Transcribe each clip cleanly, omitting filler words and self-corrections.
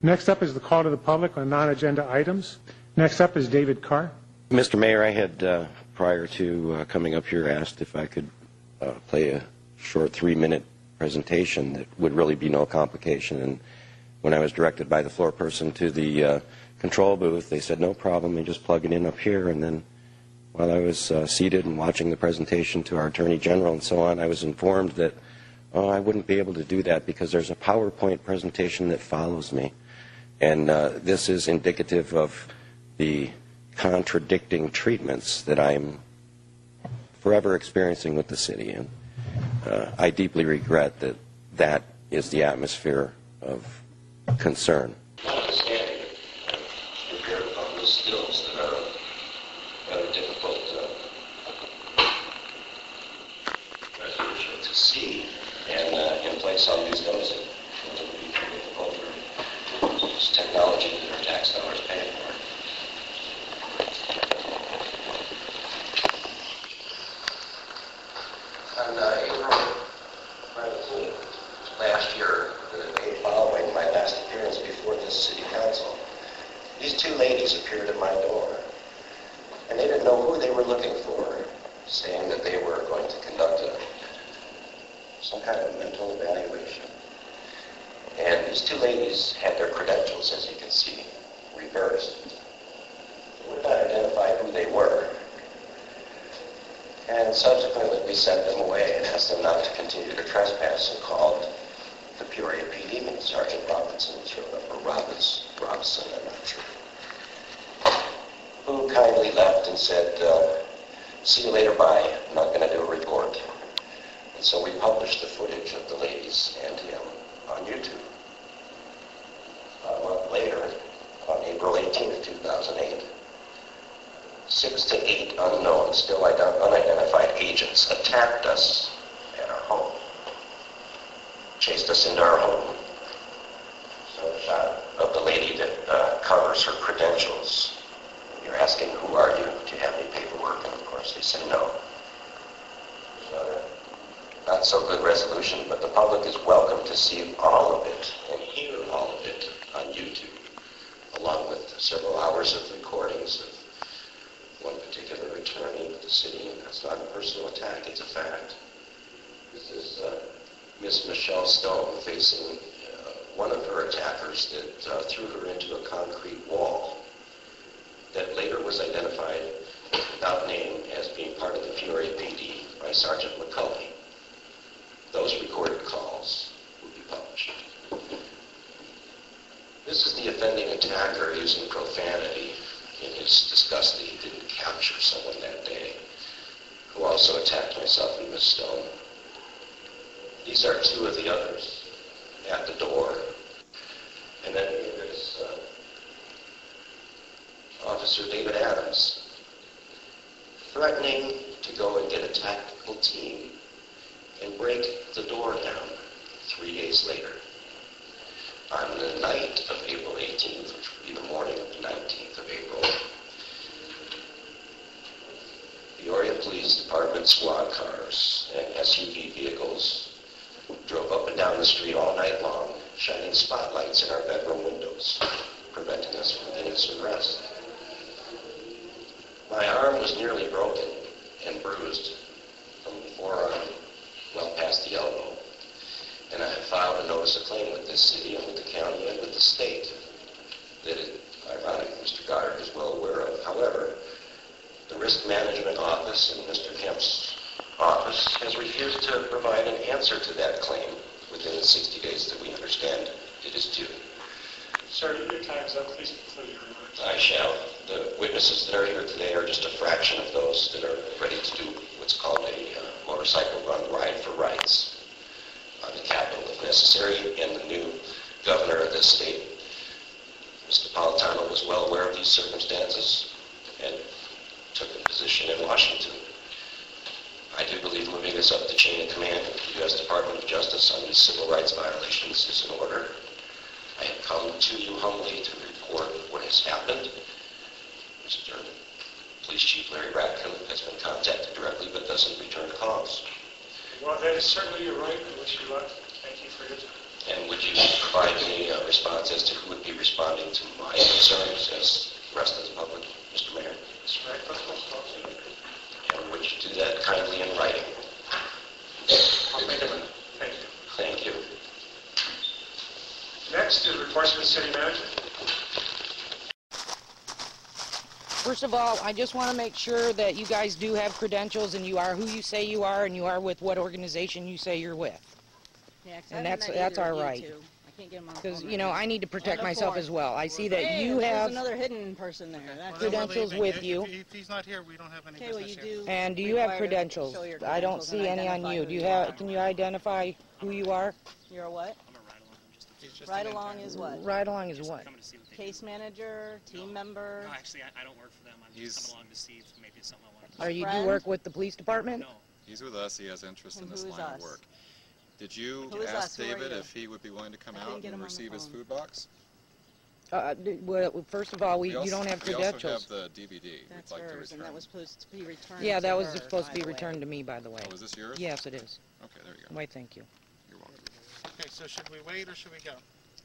Next up is the call to the public on non-agenda items. Next up is David Carr. Mr. Mayor, I had, prior to coming up here, asked if I could play a short 3-minute presentation that would really be no complication. And when I was directed by the floor person to the control booth, they said, no problem, you just plug it in up here. And then while I was seated and watching the presentation to our Attorney General and so on, I was informed that I wouldn't be able to do that because there's a PowerPoint presentation that follows me. And this is indicative of the contradicting treatments that I'm forever experiencing with the city. And I deeply regret that that is the atmosphere of concern. Notwithstanding, there are those skills that are rather difficult resolution to see, and in place I'll use those that would be difficult for this technology that our tax dollars pay for. On April 19th last year, the day following my last appearance before this city council, these two ladies appeared at my door, and they didn't know who they were looking for, saying that they were going to conduct some kind of mental evaluation. And these two ladies had their credentials, as you can see, reversed. They would not identify who they were. And subsequently, we sent them away and asked them not to continue to trespass and called the Peoria PD and Sergeant Robinson, or Robinson, I'm not sure, who kindly left and said, see you later, bye, I'm not going to do a report. And so we published the footage of the ladies and him on YouTube. A month later, on April 18th, 2008, 6 to 8 unknown, still unidentified agents attacked us at our home, chased us into our home. So a shot of the lady that covers her credentials. You're asking, who are you? Do you have any paperwork? And of course they say no. So not so good resolution, but the public is welcome to see all of it and hear all of it on YouTube, along with several hours of recordings of one particular attorney with the city, and that's not a personal attack, it's a fact. This is Miss Michelle Stone facing one of her attackers that threw her into a concrete wall that later was identified without name as being part of the Peoria PD by Sergeant McCulley. Those recorded calls will be published. This is the offending attacker using profanity in his disgust that he didn't capture someone that day, who also attacked myself and Miss Stone. These are two of the others at the door. And then here is Officer David Adams threatening to go and get a tactical team and break the door down 3 days later. On the night of April 18th, which would be the morning of the 19th of April, Peoria Police Department squad cars and SUV vehicles drove up and down the street all night long, shining spotlights in our bedroom windows, preventing us from innocent arrest. My arm was nearly broken and bruised from the forearm well past the elbow. And I have filed a notice of claim with this city and with the county and with the state that, ironically, Mr. Goddard is well aware of. However, the Risk Management Office and Mr. Kemp's office has refused to provide an answer to that claim within the 60 days that we understand it is due. Sir, your time's up. Please conclude your remarks. I shall. The witnesses that are here today are just a fraction of those that are ready to do what's called a motorcycle ride for rights on the Capitol if necessary, and the new governor of this state, Mr. Napolitano, was well aware of these circumstances and took a position in Washington. I do believe moving us up the chain of command of the U.S. Department of Justice on these civil rights violations is in order. I have come to you humbly to report what has happened. Mr. Police Chief Larry Radcliffe has been contacted directly but doesn't return calls. Well, that is certainly your right. I wish you luck. Thank you for your time. And would you provide me a response as to who would be responding to my concerns as the rest of the public, Mr. Mayor? Mr. Mayor, And would you do that kindly in writing? I'll make it. Thank you. Thank you. Next is reports from the city manager. First of all, I just want to make sure that you guys do have credentials and you are who you say you are and you are with what organization you say you're with. Yeah, 'cause And I haven't that's met either our of you right. two. I can't get 'em on the Because, phone you right know, now. I need to protect And a myself fourth. as well. I see that Hey, you there's have, another hidden person there. That's Well, credentials with you. If he's not here, we don't have any okay. Well, business you here. do. and do you have require to credentials? show your I don't credentials see and any on identify you. who Do you are. have, can you identify who you are? You're a what? He's just Ride an along intern. is what? Right along is what? Coming to see what they Case manager, team member. do. No, actually, I don't work for them. I'm just coming along to see if maybe it's something I want to do. Are you, do friend? you work with the police department? No. He's with us. He has interest And in this who is line us? of work. Did you Who is ask us? Who are David you? if he would be willing to come I couldn't out get and him on the receive his phone. food box? Well, first of all, you also- don't have We credentials. also have the DVD. That's we'd like to hers, and return. that was supposed to be returned. Yeah, that to was her, supposed to by be the way. returned to me, by the way. Oh, is this yours? Yes, it is. Okay, there you go. Why, thank you. You're welcome. Okay, so should we wait or should we go?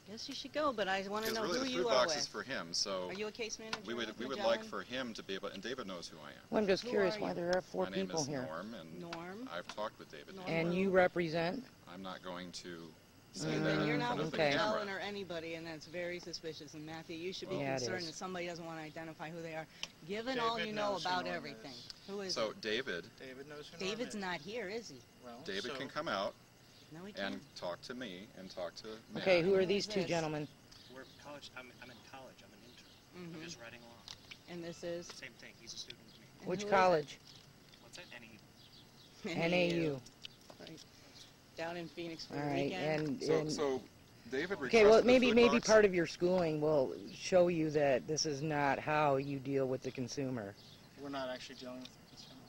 Yes, you should go, but I want to Because know really, who the you food are box is with. for him, so Are you a case manager? we would with like Magellan? for him to be able, and David knows who I am. Well, I'm just Who curious are why you? there are four My name people is here. Norm, and Norm? I've talked with David. Norm. And you represent? I'm not going to say And that you're in not front of with the okay. Magellan camera. or anybody, and that's very suspicious. And Matthew, you should be Yeah, it concerned is. that somebody doesn't want to identify who they are, given all David you know knows who about Norm everything. is. Who is So it? David, David knows who Norm David's is. not here, is he? Well, David so can come out No, he and can't. talk to me and talk to Matt. Okay, who are Who these is two this? gentlemen? We're college. I'm in college. I'm an intern. Mhm. I'm just riding along. And this is? Same thing. He's a student with me. And Which who is college? What's that? NAU. Right. Down in Phoenix for All the right, weekend. So David requested okay, well, the maybe food box. part of your schooling will show you that this is not how you deal with the consumer. we're not actually dealing with the consumer.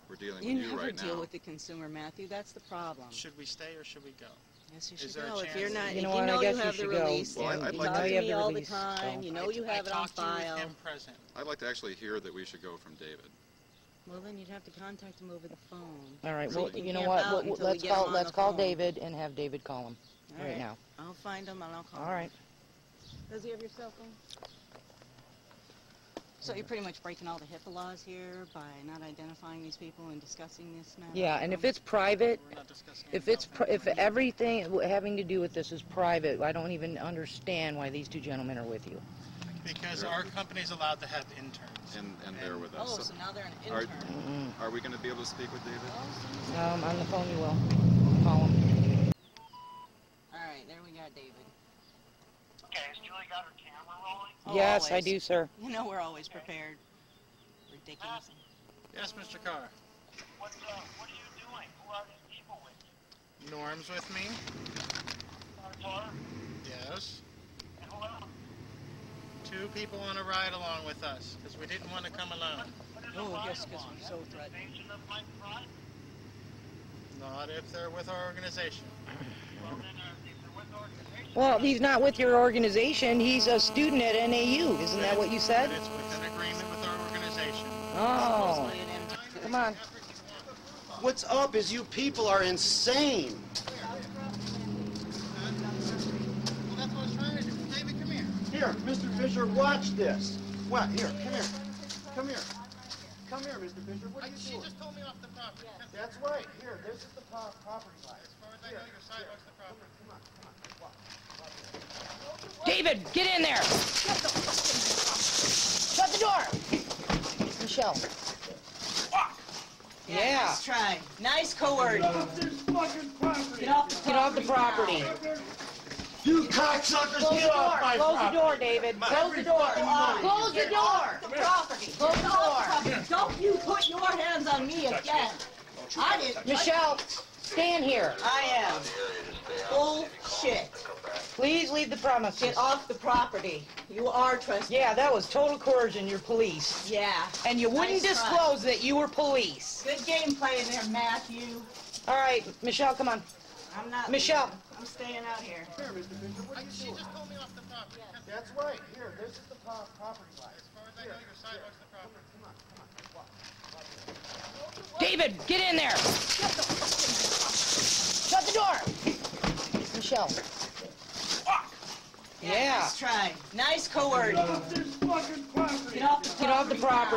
We're dealing You with you never right deal now. with the consumer, Matthew. That's the problem. Should we stay or should we go? Yes, you Is should there a go. If chance you're that- not, You if know you what, I know guess you you have should the go. release, Well, and I'd you like talk to- to have me the all release, the time. so- You know you have it I on talked to you with file. him present. I'd like to actually hear that we should go from David. Well, then you'd have to contact him over the phone. All right, So well, we can you know camp what, out until we let's get him call, on let's the call phone. David and have David call him All right now. I'll find him and I'll call him. All right. Does he have your cell phone? So you're pretty much breaking all the HIPAA laws here by not identifying these people and discussing this matter? Yeah, and if it's private, We're not discussing if anything it's, else. if everything having to do with this is private, I don't even understand why these two gentlemen are with you. Because our company's allowed to have interns. And they're with us. Oh, so now they're an Are- intern. Are we going to be able to speak with David? On the phone you will. Call him. All right, there we got David. Okay, has Julie got her camera rolling? Oh, Yes, I always. do, sir. You know we're always prepared. Ridiculous. Yes, Mr. Carr. What are you doing? Who are these people with you? Norm's with me. Tar? Yes. And who else? 2 people on a ride along with us because we didn't want to come alone. What is a Oh, ride yes, because along? we're so That's an threatening. invasion of my pride? Not if they're with our organization. Well, then, if they're with the organization... Well, he's not with your organization. He's a student at NAU. Isn't that what you said? But it's within agreement with our organization. Oh, Supposedly an intern. come on. What's up is you people are insane. Well, that's what I was trying to do. David, come here. Here, Mr. Fisher, watch this. What? Here, come here. Come here. Come here, Mr. Fisher. What are you She doing? just told me off the property. That's right. Here, this is the property line. As far as I know, your sidewalk's the property. Come on, come on. Watch. David, get in there. Shut the door. Michelle. Yeah. Nice try. Nice coercion. This fucking property. Get off the property. Get off the property. now. You cocksuckers, Close the get off door. my Close the property. door, David. Close the door. Close the door. The property. Close the door. Don't you put your hands on me again. I didn't. Michelle, stand here. I am. Bullshit. Please leave the premises. Get off the property. You are trespassing. Yeah, that was total coercion. You're police. Yeah. And you wouldn't Nice try. disclose that you were police. Good gameplay there, Matthew. All right, Michelle, come on. I'm not. Michelle. leaving. I'm staying out here. Here, Mr. Fisher, what are you She doing? just told me off the property. That's right. Here, this is the property line. As far as I know, your sidewalk's the property. Come on, watch. David, get in there. Shut the door. Michelle. Yeah. Nice try. Nice co-wording. Off this fucking property. Get off the Get off the property.